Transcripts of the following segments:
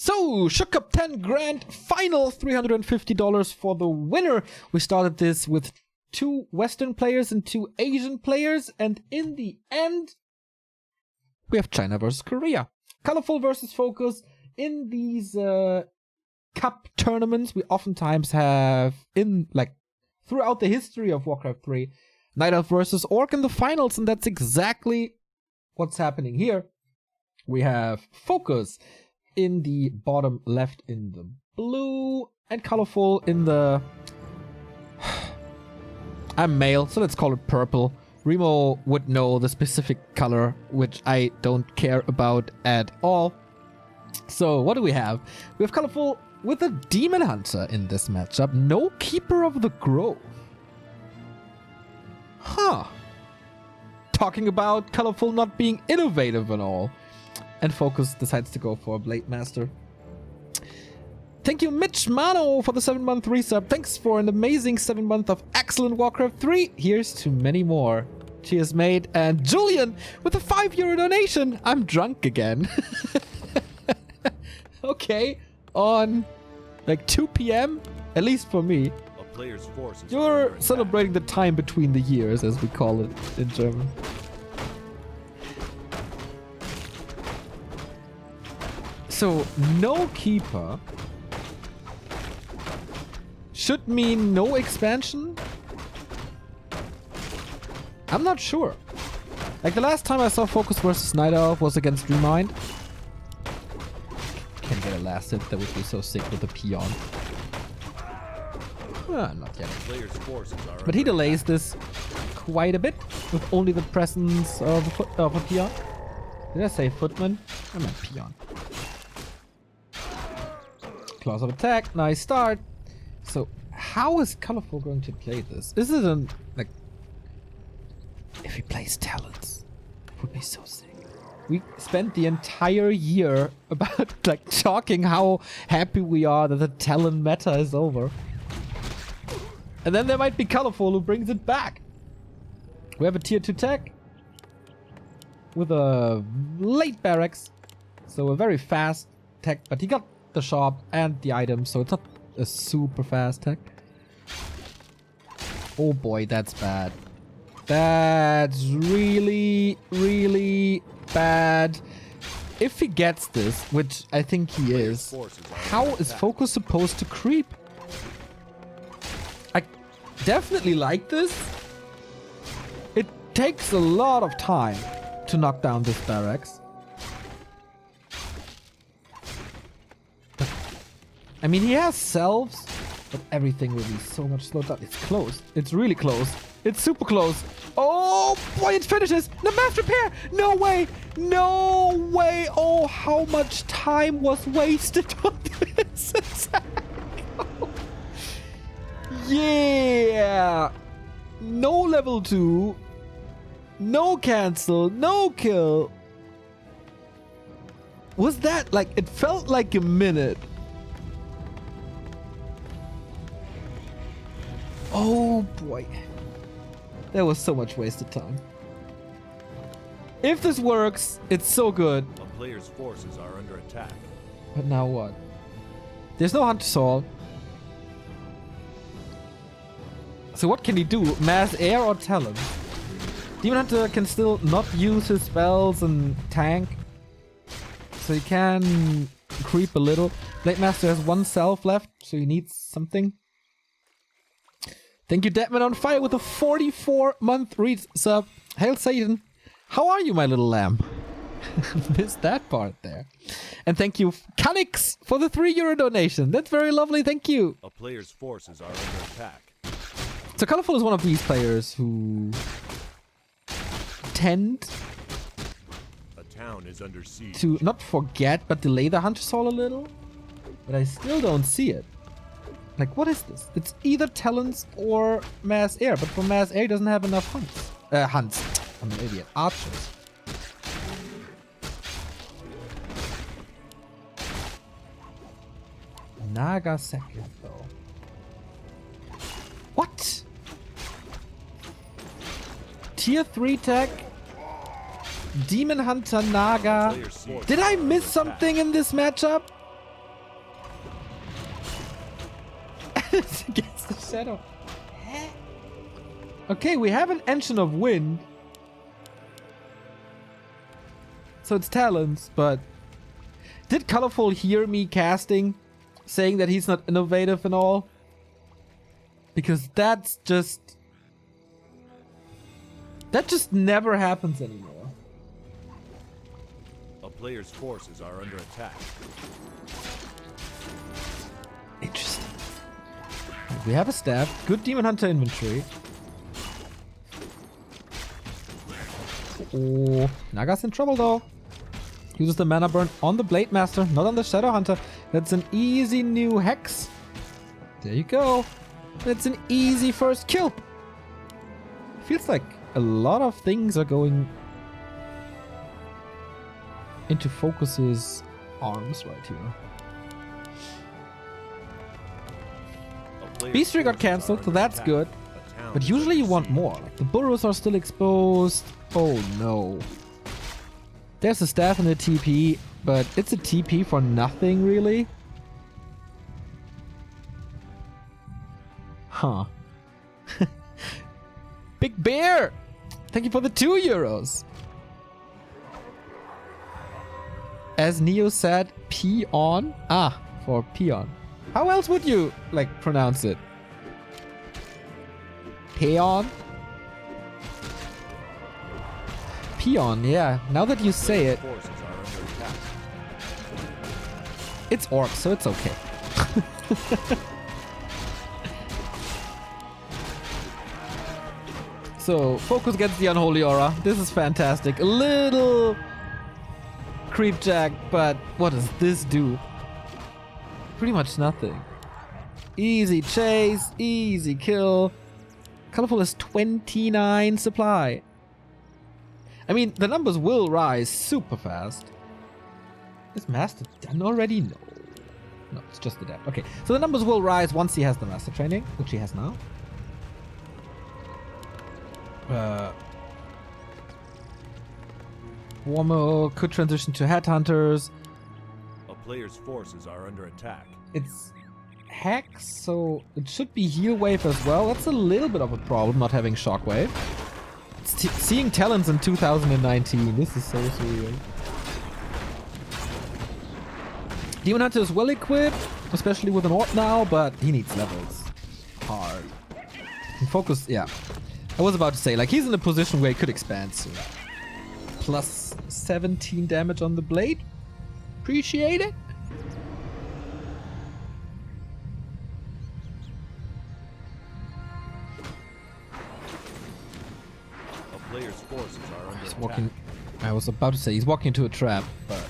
So, Schuck Cup 10 grand final, $350 for the winner. We started this with 2 Western players and 2 Asian players, and in the end, we have China versus Korea. Colorful versus FoCuS. In these cup tournaments, we oftentimes have, throughout the history of Warcraft 3, Night Elf versus Orc in the finals, and that's exactly what's happening here. We have FoCuS in the bottom left in the blue, and Colorful in the... I'm male, so let's call it purple. Remo would know the specific color, which I don't care about at all. So, what do we have? We have Colorful with a Demon Hunter in this matchup. No Keeper of the Grove. Huh. Talking about Colorful not being innovative and all. And FoCuS decides to go for a Blade Master. Thank you, Mitch Mano, for the 7-month resub. Thanks for an amazing 7 months of excellent Warcraft 3. Here's to many more. Cheers, mate. And Julian with a €5 donation. I'm drunk again. Okay. On like 2 p.m. At least for me. A player's force is You're celebrating the time between the years, as we call it in German. So, no Keeper should mean no expansion? I'm not sure. Like, the last time I saw FoCuS versus Night Elf was against Remind. Can get a last hit, that would be so sick with the Peon. Not yet. But he delays this quite a bit with only the presence of a Peon. Did I say Footman? I meant Peon. Claws of attack, nice start. So, how is Colorful going to play this? Is it like... If he plays Talons, it would be so sick. We spent the entire year about, like, talking how happy we are that the Talon meta is over. And then there might be Colorful who brings it back. We have a tier 2 tech with a late barracks. So a very fast tech, but he got the shop and the items, so it's not a super fast tech. Oh boy, that's bad. That's really, really bad. If he gets this, which I think he is, how is FoCuS supposed to creep? I definitely like this. It takes a lot of time to knock down this barracks. I mean, he has selves, but everything will be so much slowed down. It's close. It's really close. It's super close. Oh boy, it finishes. The mass repair. No way. No way. Oh, how much time was wasted on this attack. Yeah. No level 2. No cancel. No kill. Was that like, it felt like a minute. Oh boy. There was so much wasted time. If this works, it's so good. A player's forces are under attack. But now what? There's no Hunter Soul. So what can he do? Mass Air or Talon? Demon Hunter can still not use his spells and tank. So he can creep a little. Blade Master has 1 self left, so he needs something. Thank you, Deadman on Fire, with a 44-month resub. Hail Satan. How are you, my little lamb? Missed that part there. And thank you, Canix, for the €3 donation. That's very lovely. Thank you. A player's forces are under attack. So Colorful is one of these players who tend a town is under siege. To not forget, but delay the Hunter Soul a little. But I still don't see it. Like, what is this? It's either Talons or Mass Air, but for Mass Air, he doesn't have enough hunts. I'm an idiot. Archers. Naga second, though. What? Tier 3 tech? Demon Hunter Naga? Did I miss something in this matchup? It's against the shadow. Okay, we have an engine of wind. So it's talents, but did Colorful hear me casting, saying that he's not innovative and all? Because that just never happens anymore. A player's forces are under attack. Interesting. We have a staff. Good Demon Hunter inventory. Oh, Naga's in trouble though. Uses the mana burn on the Blade Master, not on the Shadow Hunter. That's an easy new hex. There you go. That's an easy first kill. Feels like a lot of things are going into FoCuS's arms right here. Beastry got cancelled, so that's good. But usually you want more. Like the burrows are still exposed. Oh no. There's a staff in the TP, but it's a TP for nothing really. Huh. Big Bear! Thank you for the €2. As Neo said, peon. Ah, for peon. How else would you, like, pronounce it? Peon? Peon, yeah. Now that you say it. It's orc, so it's okay. So, FoCuS gets the Unholy Aura. This is fantastic. A little creep jack, but what does this do? Pretty much nothing. Easy chase, easy kill. Colorful has 29 supply. I mean, the numbers will rise super fast. Is Master done already? No. No, it's just Adept. Okay, so the numbers will rise once he has the Master training, which he has now. Warmo could transition to Headhunters. A player's forces are under attack. It's Hex, so it should be Heal Wave as well. That's a little bit of a problem, not having Shockwave. Seeing talents in 2019, this is so surreal. Demon Hunter is well equipped, especially with an Orc now, but he needs levels. Hard. And FoCuS, yeah. I was about to say, like, he's in a position where he could expand soon. Plus 17 damage on the blade. Appreciate it. A player's forces are under attack. Walking. I was about to say he's walking into a trap, but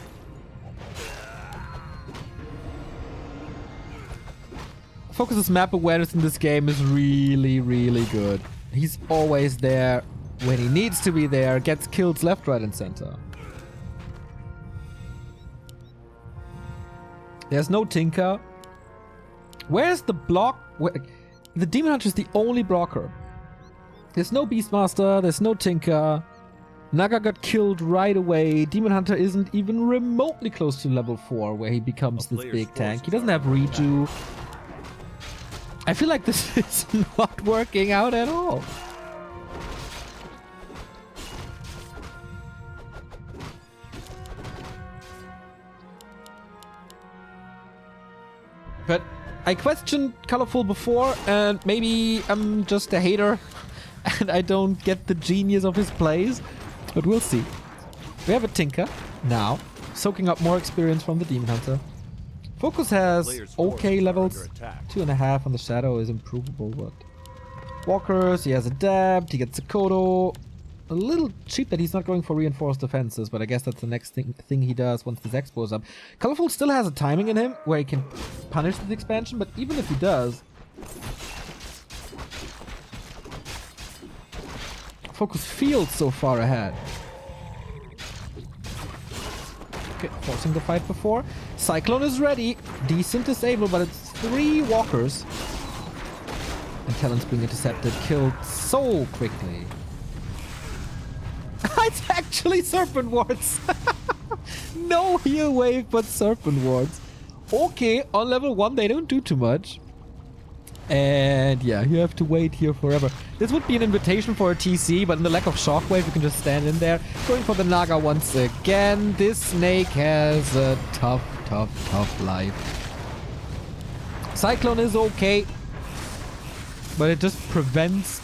FoCuS's map awareness in this game is really, really good. He's always there when he needs to be there, gets kills left, right, and center. There's no Tinker. Where's the block? The Demon Hunter is the only blocker. There's no Beastmaster, there's no Tinker. Naga got killed right away. Demon Hunter isn't even remotely close to level 4 where he becomes this big tank. He doesn't have Reju. I feel like this is not working out at all. But I questioned Colorful before, and maybe I'm just a hater and I don't get the genius of his plays, but we'll see. We have a Tinker now, soaking up more experience from the Demon Hunter. FoCuS has okay levels, 2.5 on the Shadow is improvable, but Walkers, he has Adept, he gets a Kodo. A little cheap that he's not going for reinforced defenses, but I guess that's the next thing he does once this Expo is up. Colorful still has a timing in him where he can punish this expansion, but even if he does, FoCuS feels so far ahead. Okay, forcing the fight before. Cyclone is ready. Decent disable, but it's 3 Walkers. And Talon's being intercepted, killed so quickly. It's actually Serpent Wards. No heal wave, but Serpent Wards. Okay, on level 1 they don't do too much. And yeah, you have to wait here forever. This would be an invitation for a TC, but in the lack of shockwave, you can just stand in there. Going for the Naga once again. This snake has a tough life. Cyclone is okay, but it just prevents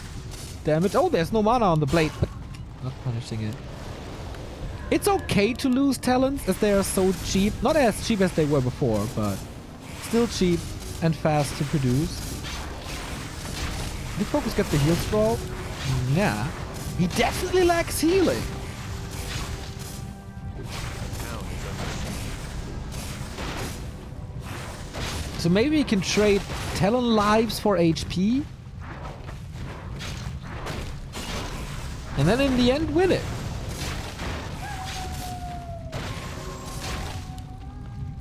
damage. Oh, there's no mana on the blade, but not punishing it. It's okay to lose talents as they are so cheap. Not as cheap as they were before, but still cheap and fast to produce. Did FoCuS get the heal scroll? Nah. He definitely lacks healing. So maybe he can trade Talon lives for HP. And then in the end win it.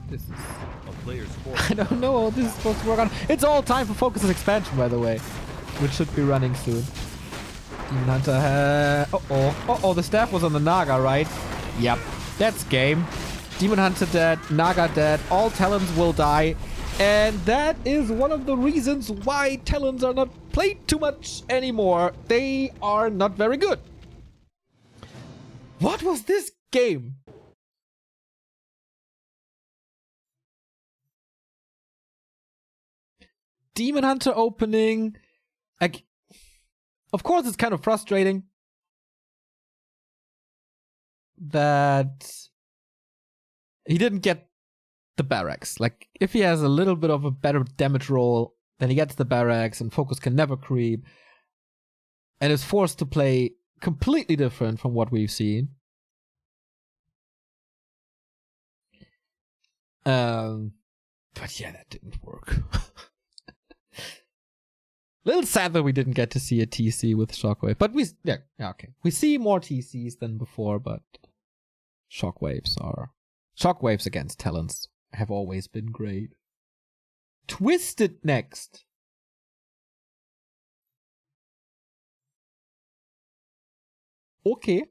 This is... A player's I don't know how this is supposed to work on. It's all time for FoCuS' expansion, by the way. Which should be running soon. Demon Hunter has... Uh-oh, the staff was on the Naga, right? Yep, that's game. Demon Hunter dead, Naga dead, all Talons will die. And that is one of the reasons why Talons are not played too much anymore. They are not very good. What was this game? Demon Hunter opening... Of course, it's kind of frustrating that he didn't get the barracks. Like, if he has a little bit of a better damage roll, then he gets the barracks and FoCuS can never creep and is forced to play completely different from what we've seen. But yeah, that didn't work. Little sad that we didn't get to see a TC with Shockwave. But okay. We see more TCs than before, but Shockwaves against Talons have always been great. Twisted next. Okay.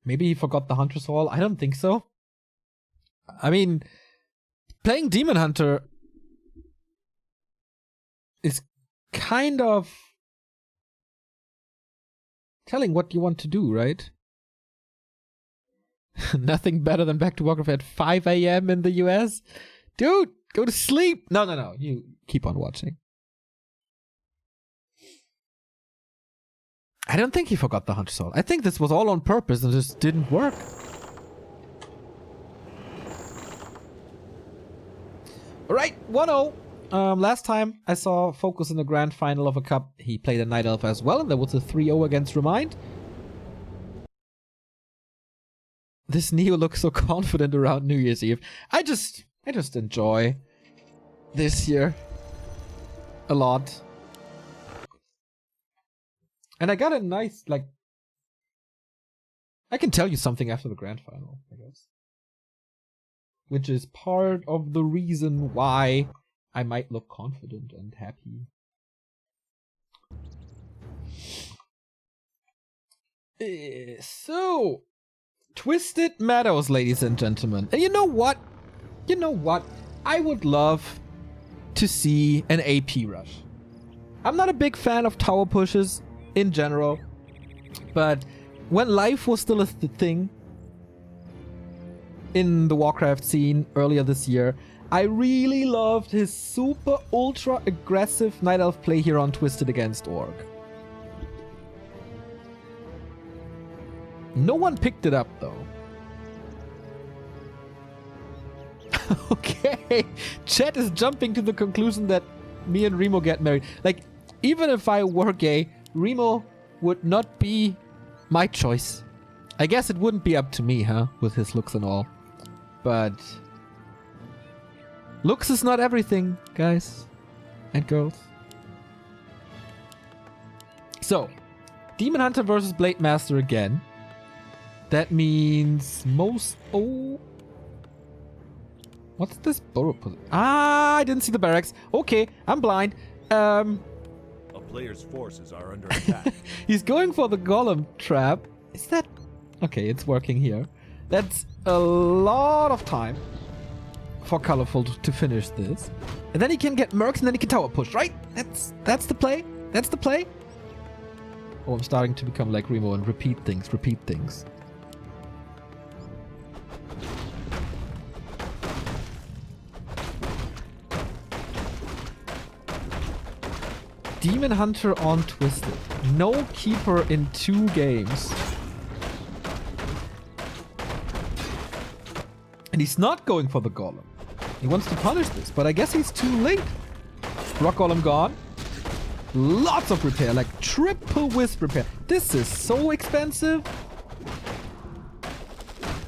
Maybe he forgot the Hunter's Hall. I don't think so. I mean, playing Demon Hunter is kind of telling what you want to do, right? Nothing better than back to Warcraft at 5 a.m. in the US. Dude, go to sleep. No. You keep on watching. I don't think he forgot the Hunter's Soul. I think this was all on purpose and just didn't work. Alright, 1-0. Last time I saw FoCuS in the grand final of a cup, he played a Night Elf as well, and there was a 3-0 against Remind. This Neo looks so confident around New Year's Eve. I just enjoy this year a lot. And I got a nice, like... I can tell you something after the grand final, I guess. Which is part of the reason why I might look confident and happy. So, Twisted Meadows, ladies and gentlemen. And you know what? I would love to see an AP rush. I'm not a big fan of tower pushes in general, but when life was still a thing in the Warcraft scene earlier this year, I really loved his super ultra aggressive Night Elf play here on Twisted against Orc. No one picked it up though. Okay, chat is jumping to the conclusion that me and Remo get married. Like, even if I were gay, Remo would not be my choice. I guess it wouldn't be up to me, huh? With his looks and all. But looks is not everything, guys and girls. So, Demon Hunter versus Blade Master again. That means most... Oh... What's this burrow position? Ah, I didn't see the barracks. Okay, I'm blind. A player's forces are under attack. He's going for the golem trap. Is that... Okay, it's working here. That's a lot of time for Colorful to finish this. And then he can get Mercs and then he can tower push, right? That's the play. That's the play. Oh, I'm starting to become like Remo and repeat things. Demon Hunter on Twisted. No Keeper in 2 games. And he's not going for the Golem. He wants to punish this, but I guess he's too late. Rock Golem gone. Lots of repair, like triple Wisp repair. This is so expensive.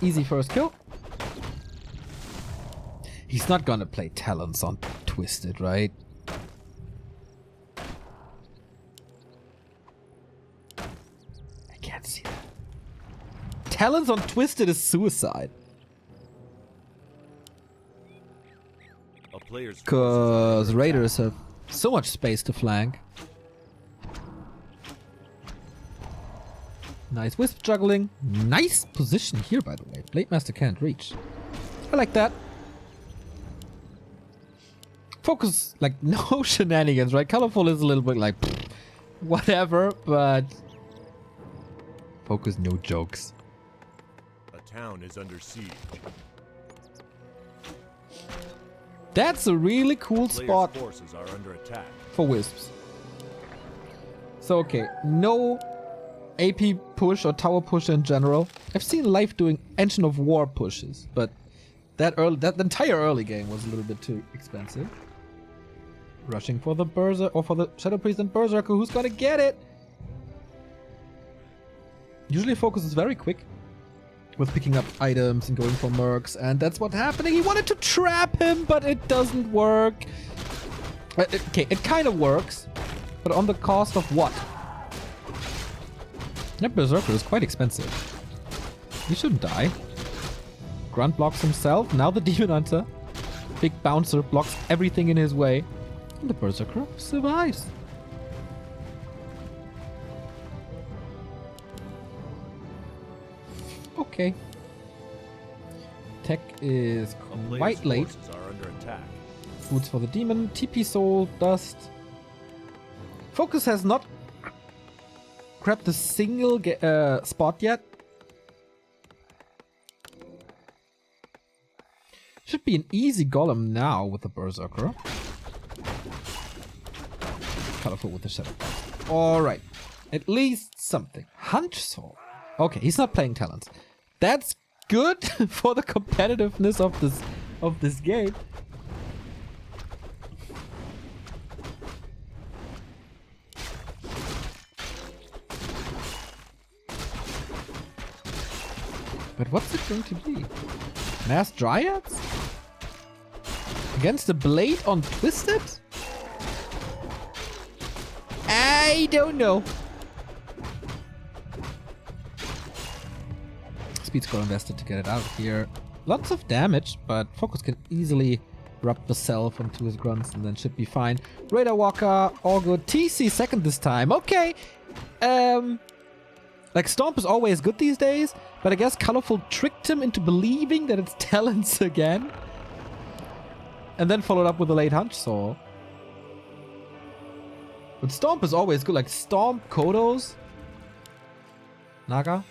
Easy first kill. He's not gonna play Talons on Twisted, right? I can't see that. Talons on Twisted is suicide. Because Raiders have so much space to flank. Nice Wisp juggling. Nice position here, by the way. Blade Master can't reach. I like that. FoCuS, like, no shenanigans, right? Colorful is a little bit like, pfft, whatever, but FoCuS, no jokes. A town is under siege. That's a really cool spot forces are under attack. for Wisps. So, okay, no AP push or tower push in general. I've seen Life doing Engine of War pushes, but that entire early game was a little bit too expensive. Rushing for the Berserker, or for the Shadow Priest and Berserker, who's gonna get it? Usually FoCuS is very quick with picking up items and going for Mercs, and that's what's happening. He wanted to trap him, but it doesn't work. Okay, it kind of works, but on the cost of what? That Berserker is quite expensive. He shouldn't die. Grunt blocks himself. Now the Demon Hunter. Big Bouncer blocks everything in his way. And the Berserker survives. Okay. Tech is quite late. Are under attack. Boots for the Demon. TP Soul, Dust. FoCuS has not grabbed a single spot yet. Should be an easy Golem now with the Berserker. Colorful with the Shadow. Alright. At least something. Hunch Soul. Okay, he's not playing Talents. That's good for the competitiveness of this game. But what's it going to be? Mass Dryads? Against the Blade on Twisted? I don't know. Speed score invested to get it out of here. Lots of damage, but FoCuS can easily rub the self onto his grunts and then should be fine. Radar Walker, all good. TC second this time. Okay. Like, Stomp is always good these days, but I guess Colorful tricked him into believing that it's Talents again. And then followed up with a late Hunch Soul. But Stomp is always good, like Stomp, Kodos. Naga.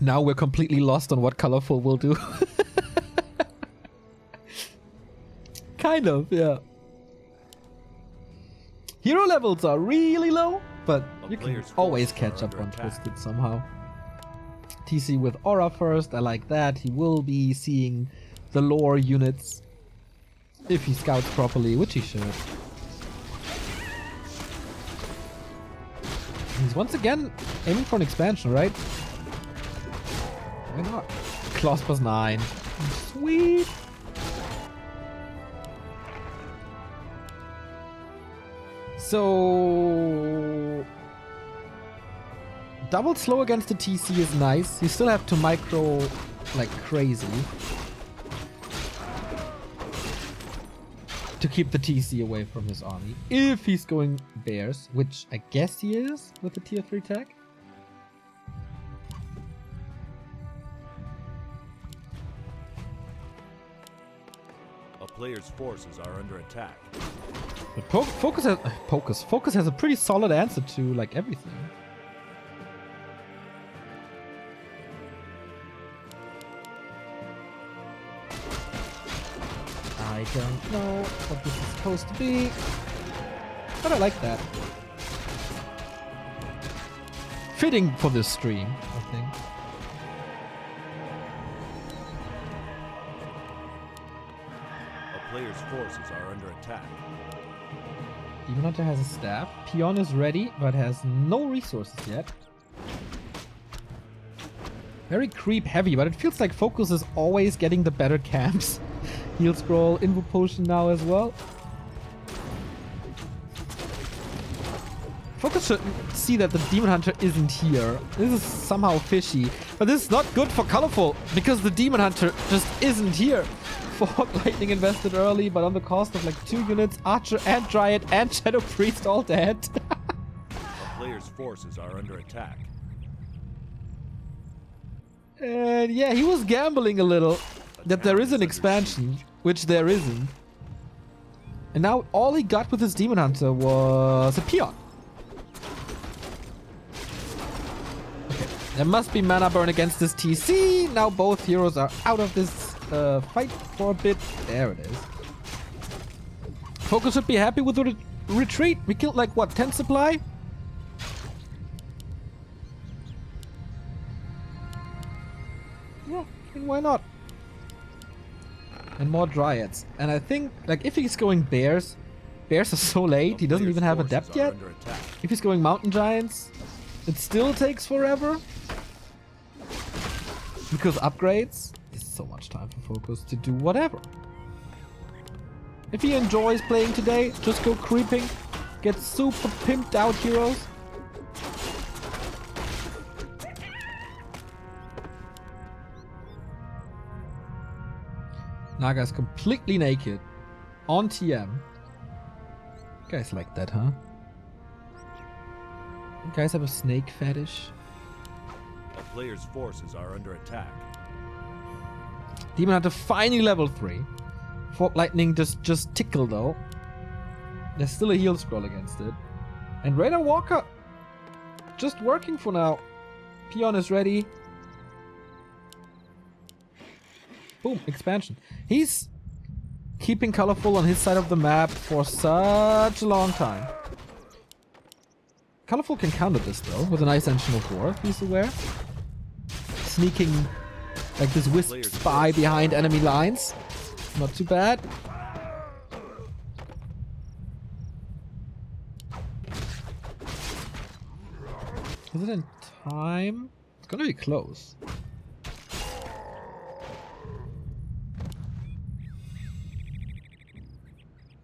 Now we're completely lost on what Colorful will do. Kind of, yeah. Hero levels are really low, but you can always catch up on Twisted somehow. TC with Aura first, I like that. He will be seeing the lore units if he scouts properly, which he should. He's once again aiming for an expansion, right? Why not? Claws plus 9. Sweet! So... double slow against the TC is nice. You still have to micro like crazy to keep the TC away from his army. If he's going bears, which I guess he is with the tier 3 tech. player's forces are under attack. But FoCuS has a pretty solid answer to like everything. I don't know what this is supposed to be, but I like that. Fitting for this stream, I think. A player's forces are under attack. Demon Hunter has a staff. Peon is ready, but has no resources yet. Very creep heavy, but it feels like FoCuS is always getting the better camps. Heal scroll, invo potion now as well. FoCuS should see that the Demon Hunter isn't here. This is somehow fishy. But this is not good for Colorful, because the Demon Hunter just isn't here. Fog Lightning invested early, but on the cost of like 2 units, Archer and Dryad and Shadow Priest all dead. A player's forces are under attack. And yeah, he was gambling a little that there is an expansion, which there isn't. And now all he got with his Demon Hunter was a Peon. Okay, there must be mana burn against this TC. Now both heroes are out of this fight for a bit. There it is. FoCuS should be happy with the retreat. We killed like what, 10 supply? Yeah, and why not? And more Dryads. And I think, like, if he's going Bears are so late, he doesn't even have a depth yet. If he's going Mountain Giants, it still takes forever. Because upgrades, there's so much time for FoCuS to do whatever. If he enjoys playing today, just go creeping, get super pimped out heroes. Naga's completely naked. On TM. You guys like that, huh? You guys have a snake fetish? A player's forces are under attack. Demon Hunter finally level 3. Fog Lightning just tickle though. There's still a heal scroll against it. And Raider Walker just working for now. Peon is ready. Boom, expansion. He's keeping Colorful on his side of the map for such a long time. Colorful can counter this though, with a nice Engine of War, if he's aware. Sneaking like this wisp spy behind enemy lines. Not too bad. Is it in time? It's gonna be close.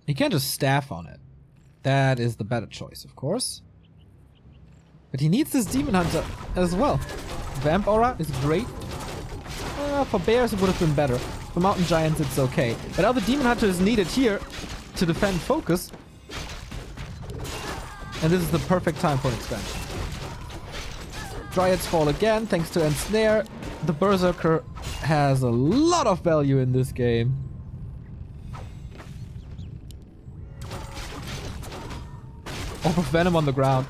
He can't just staff on it. That is the better choice, of course. But he needs this Demon Hunter as well. Vamp Aura is great. For Bears it would have been better. For Mountain Giants it's okay. But now the Demon Hunter is needed here to defend FoCuS. And this is the perfect time for an expansion. Dryads fall again thanks to Ensnare. The Berserker has a lot of value in this game. Orb of Venom on the ground.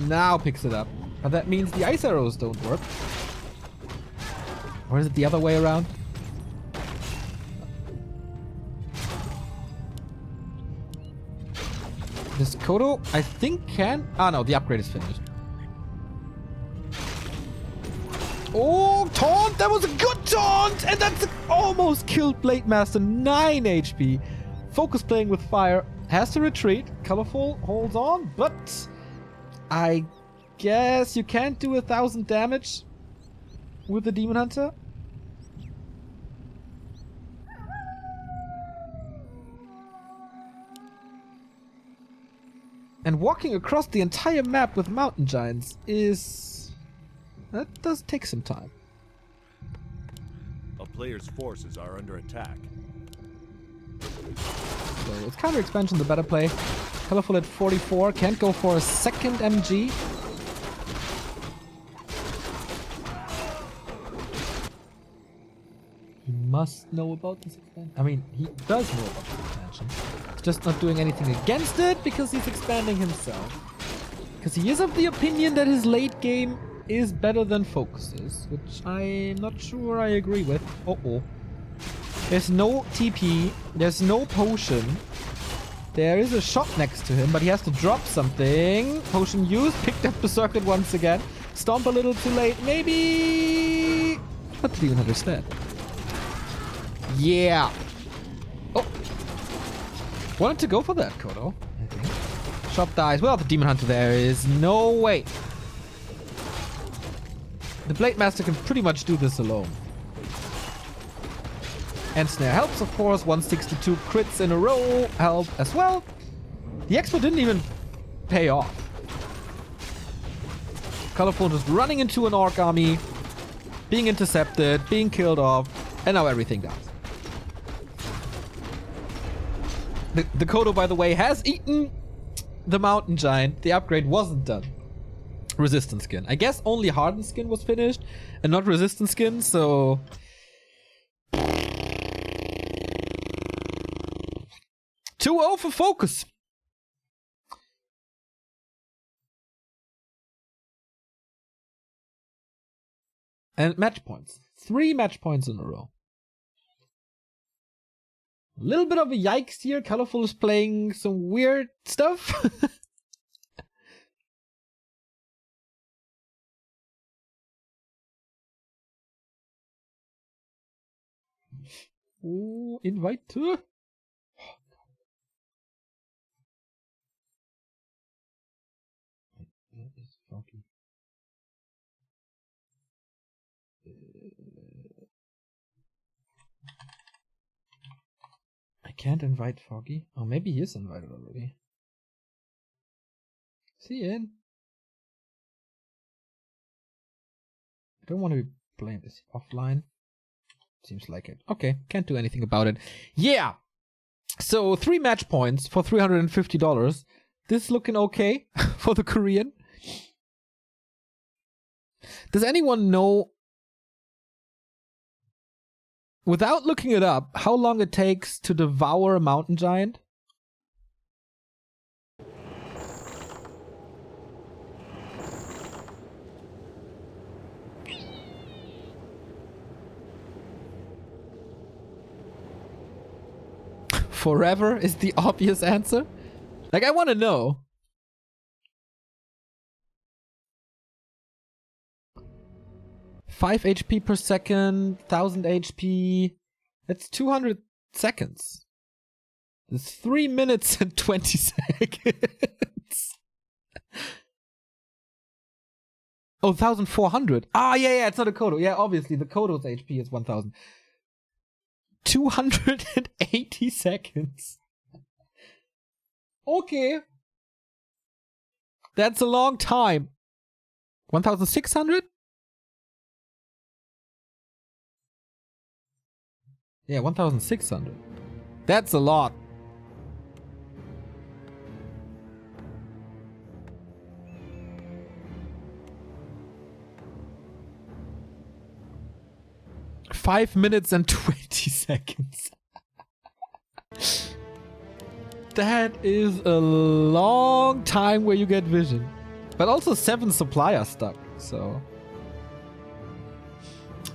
Now picks it up. But that means the ice arrows don't work. Or is it the other way around? This Kodo, I think can... Ah no, the upgrade is finished. Oh, taunt! That was a good taunt! And that's almost killed Blade Master. 9 HP. FoCuS playing with fire. Has to retreat. Colorful holds on, but I guess you can't do 1,000 damage with the Demon Hunter. And walking across the entire map with Mountain Giants is... that does take some time. A player's forces are under attack. So it's counter expansion the better play. Colorful at 44, can't go for a second MG. He must know about this expansion. I mean, he does know about this expansion. He's just not doing anything against it because he's expanding himself. Because he is of the opinion that his late game is better than FoCuS's, which I'm not sure I agree with. Uh-oh. There's no TP. There's no potion. There is a shot next to him, but he has to drop something. Potion used. Picked up the circuit once again. Stomp a little too late. Maybe... What did he even understand? Yeah. Oh. Wanted to go for that, Kodo, I think. Shop dies. Well, the Demon Hunter there is no way. The Blade Master can pretty much do this alone. And Snare helps, of course. 162 crits in a row help as well. The Expo didn't even pay off. Colorful just running into an Orc army, being intercepted, being killed off, and now everything dies. The Kodo, by the way, has eaten the Mountain Giant. The upgrade wasn't done. Resistance skin. I guess only Hardened skin was finished and not Resistance skin, so... 2-0 for FoCuS. And match points. 3 match points in a row. A little bit of a yikes here. Colorful is playing some weird stuff. Ooh, invite to... I can't invite Foggy. Oh, maybe he is invited already. Is he in? I don't want to be playing this offline. Seems like it. Okay, can't do anything about it. Yeah! So, 3 match points for $350. This is looking okay for the Korean. Does anyone know, without looking it up, how long it takes to devour a Mountain Giant? Forever is the obvious answer. Like, I want to know. Five HP per second, 1000 HP. That's 200 seconds. It's 3 minutes and 20 seconds. Oh, 1400. Ah, yeah, it's not a Kodo. Yeah, obviously, the Kodo's HP is 1000. 280 seconds. Okay. That's a long time. 1600? Yeah, 1600. That's a lot. Five minutes and 20 seconds. That is a long time where you get vision. But also 7 suppliers stuck, so...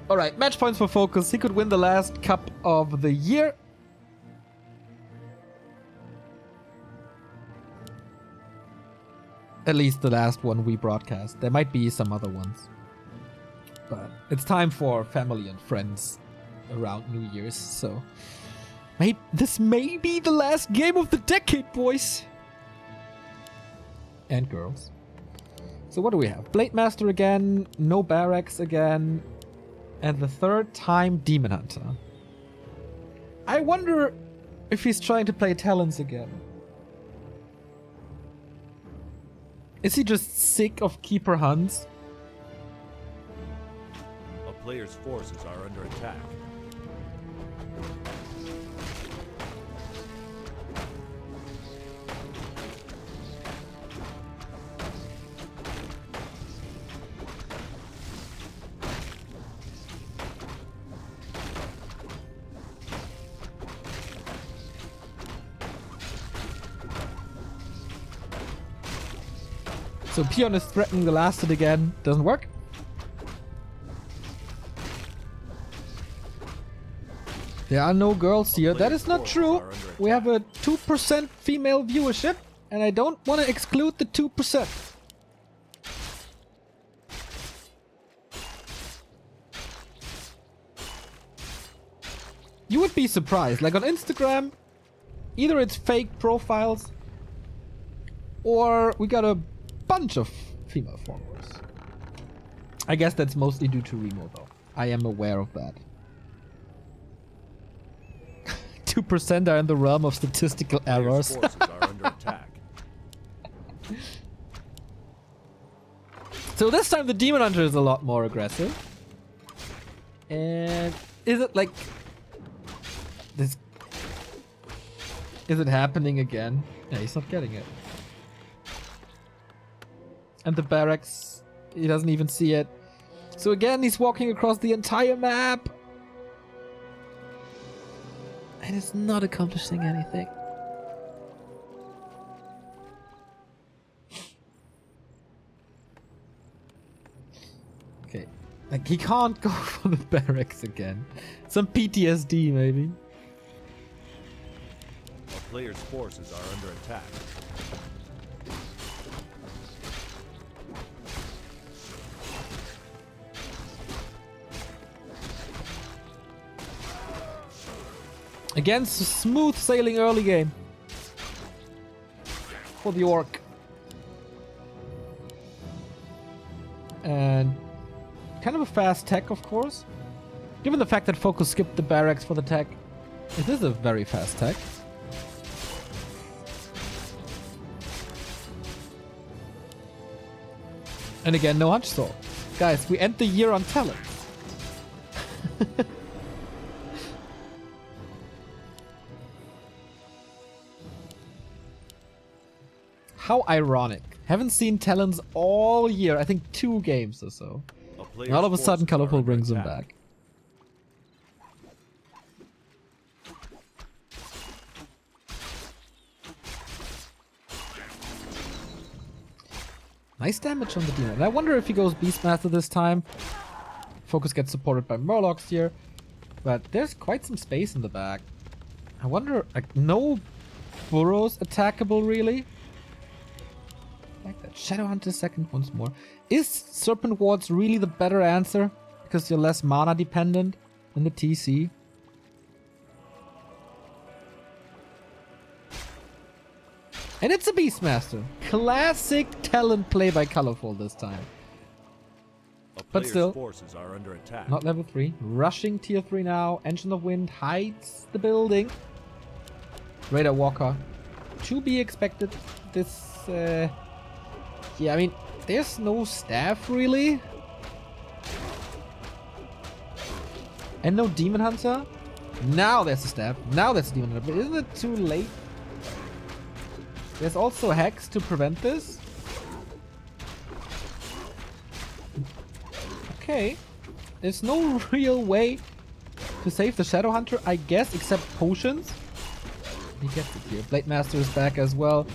Alright, match points for FoCuS. He could win the last cup of the year. At least the last one we broadcast. There might be some other ones. But it's time for family and friends around New Year's, so... This may be the last game of the decade, boys! And girls. So what do we have? Blade Master again, no Barracks again, and the third time Demon Hunter. I wonder if he's trying to play Talons again. Is he just sick of Keeper Hunts? A player's forces are under attack. So Peon is threatening the last hit again. Doesn't work. There are no girls here. That is not true. We have a 2% female viewership, and I don't want to exclude the 2%. You would be surprised. Like on Instagram, either it's fake profiles, or we got a bunch of female followers. I guess that's mostly due to Remo, though. I am aware of that. 2% are in the realm of statistical errors. Forces are under attack. So this time the Demon Hunter is a lot more aggressive. And is it like this? Is it happening again? Yeah, he's not getting it. And the barracks, he doesn't even see it. So again, he's walking across the entire map. And it's not accomplishing anything. Okay. Like, he can't go for the barracks again. Some PTSD, maybe. A player's forces are under attack. Again, smooth sailing early game. For the Orc. And kind of a fast tech, of course. Given the fact that FoCuS skipped the barracks for the tech, it is a very fast tech. And again, no hunch sword. Guys, we end the year on talent. How ironic. Haven't seen talents all year. I think 2 games or so. And all of a sudden, Colorful brings them back. Nice damage on the demon. And I wonder if he goes Beastmaster this time. FoCuS gets supported by Murlocs here. But there's quite some space in the back. I wonder, like, no burrows attackable really. Like that. Shadowhunter second once more. Is Serpent Wards really the better answer? Because you're less mana dependent than the TC. And it's a Beastmaster. Classic talent play by Colorful this time. But still, forces are under attack. Not level 3. Rushing tier 3 now. Engine of Wind hides the building. Raider Walker. To be expected. This, yeah, I mean, there's no staff really. And no Demon Hunter. Now there's a staff. Now there's a Demon Hunter. But isn't it too late? There's also Hex to prevent this. Okay. There's no real way to save the Shadowhunter, I guess, except potions. He gets it here. Blade Master is back as well.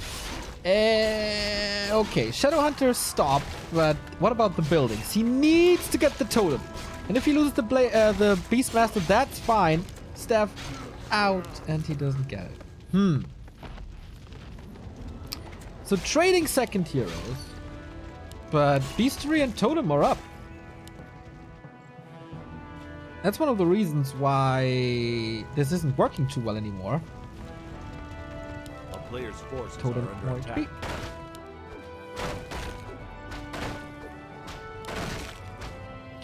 Okay, Shadowhunter stopped, but what about the buildings? He needs to get the totem. And if he loses the Beastmaster, that's fine. Staff out, and he doesn't get it. So trading second heroes, but Beastery and Totem are up. That's one of the reasons why this isn't working too well anymore. A player's forces Totem are under attack.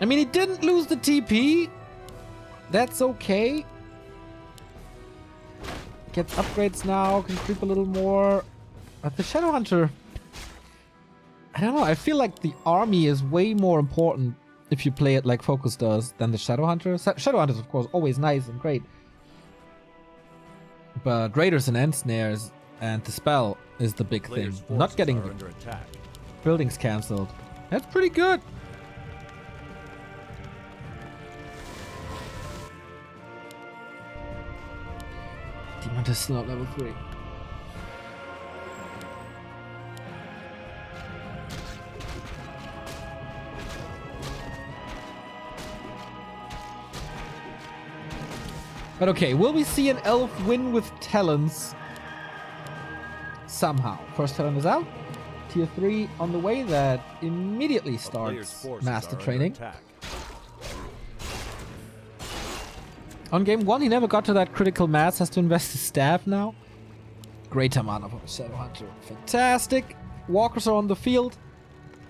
I mean, he didn't lose the TP. That's okay. Gets upgrades now, can creep a little more. But the Shadowhunter, I don't know, I feel like the army is way more important if you play it like FoCuS does than the Shadowhunter. Shadowhunter is of course always nice and great. But Raiders and End Snares and the spell is the big thing. Not getting the buildings cancelled. That's pretty good. Demon Hunter is still at level 3. But okay, will we see an elf win with talents? Somehow. First talent is out. Tier 3 on the way. That immediately starts master training. On game 1, he never got to that critical mass. Has to invest his staff now. Greater mana from Shadow Hunter. Fantastic. Walkers are on the field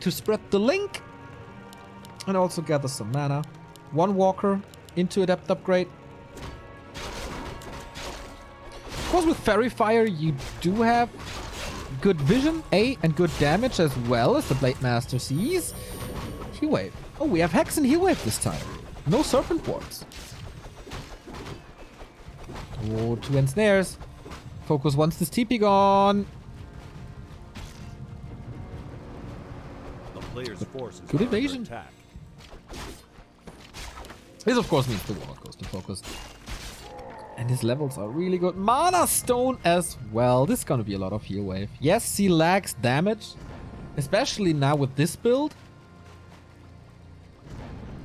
to spread the link. And also gather some mana. One walker into Adept upgrade. Of course, with Fairy Fire, you do have good vision, and good damage as well as the Blade Master sees. Heal Wave. Oh, we have Hex and Heal Wave this time. No Serpent Wards. Oh, 2 ensnares. FoCuS wants this TP gone. The player's forces good evasion. Attack. This, of course, means the wall goes to FoCuS. And his levels are really good. Mana Stone as well. This is going to be a lot of heal wave. Yes, he lacks damage. Especially now with this build.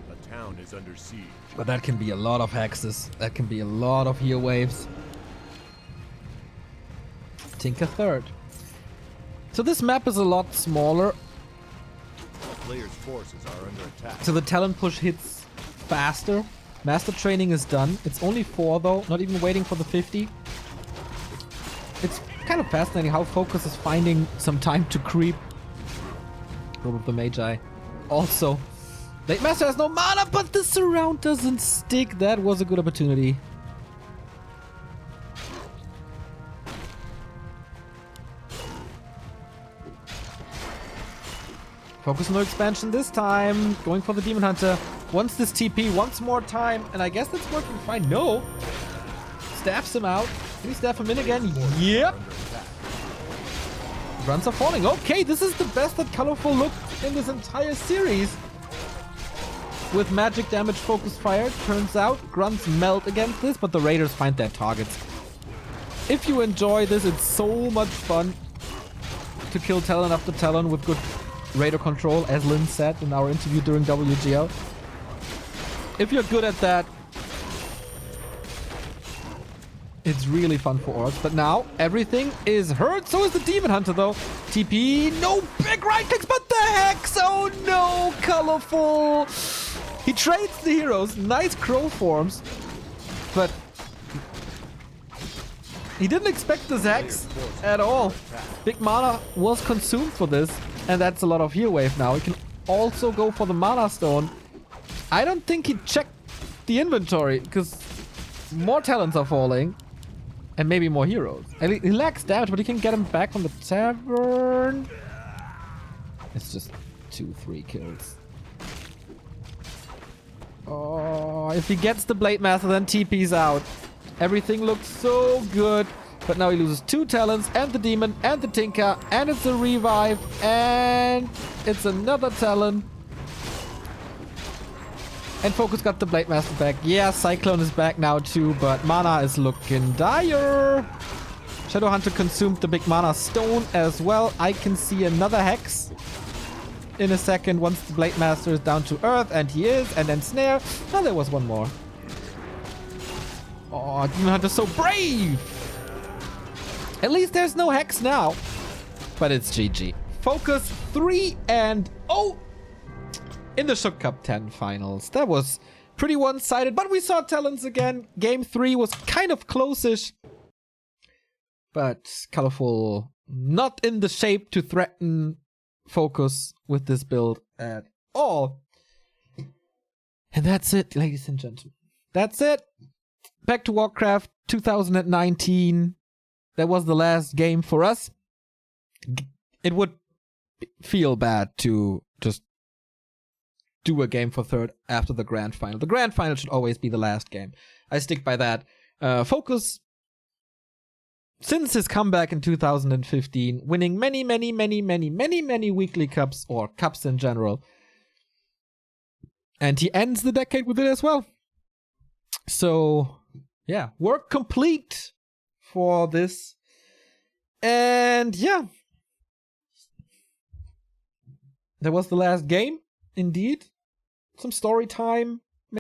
The town is under siege. But that can be a lot of hexes. That can be a lot of heal waves. Tinker third. So this map is a lot smaller. The player's forces are under attack. So the talent push hits faster. Master training is done. It's only 4 though, not even waiting for the 50. It's kind of fascinating how FoCuS is finding some time to creep. Robe of the Magi. Also, Blade Master has no mana, but the surround doesn't stick. That was a good opportunity. FoCuS no expansion this time. Going for the Demon Hunter. Wants this TP once more time. And I guess that's working fine. No. Staffs him out. Can he staff him in again? Yep. Runs are falling. Okay, this is the best that Colorful looked in this entire series. With magic damage FoCuS fired. Turns out grunts melt against this, but the Raiders find their targets. If you enjoy this, it's so much fun to kill Talon after Talon with good Raider control, as Lynn said in our interview during WGL. If you're good at that, it's really fun for orcs. But now everything is hurt. So is the Demon Hunter though. TP, no big right clicks, but the Hex. Oh no, Colorful. He trades the heroes. Nice crow forms, but he didn't expect this Hex at all. Big mana was consumed for this. And that's a lot of heal wave now. He can also go for the Mana Stone. I don't think he checked the inventory because more talents are falling. And maybe more heroes. And he lacks damage, but he can get him back from the tavern. It's just 2-3 kills. Oh, if he gets the Blade Master, then TP's out. Everything looks so good. But now he loses 2 talents, and the demon, and the tinker, and it's a revive, and it's another talent. And FoCuS got the Blade Master back. Yeah, Cyclone is back now too, but mana is looking dire. Shadow Hunter consumed the big mana stone as well. I can see another Hex in a second once the Blade Master is down to earth, and he is, and then Snare. Oh, there was one more. Oh, Demon Hunter's so brave! At least there's no Hex now. But it's GG. FoCuS 3-0 in the Schuck Cup 10 finals. That was pretty one-sided, but we saw talents again. Game 3 was kind of close-ish. But Colorful not in the shape to threaten FoCuS with this build at all. And that's it, ladies and gentlemen. That's it. Back to Warcraft 2019. That was the last game for us. It would feel bad to just do a game for third after the grand final. The grand final should always be the last game. I stick by that. FoCuS, since his comeback in 2015, winning many weekly cups, or cups in general. And he ends the decade with it as well. So, yeah, work complete for this. And yeah, that was the last game, indeed. Some story time.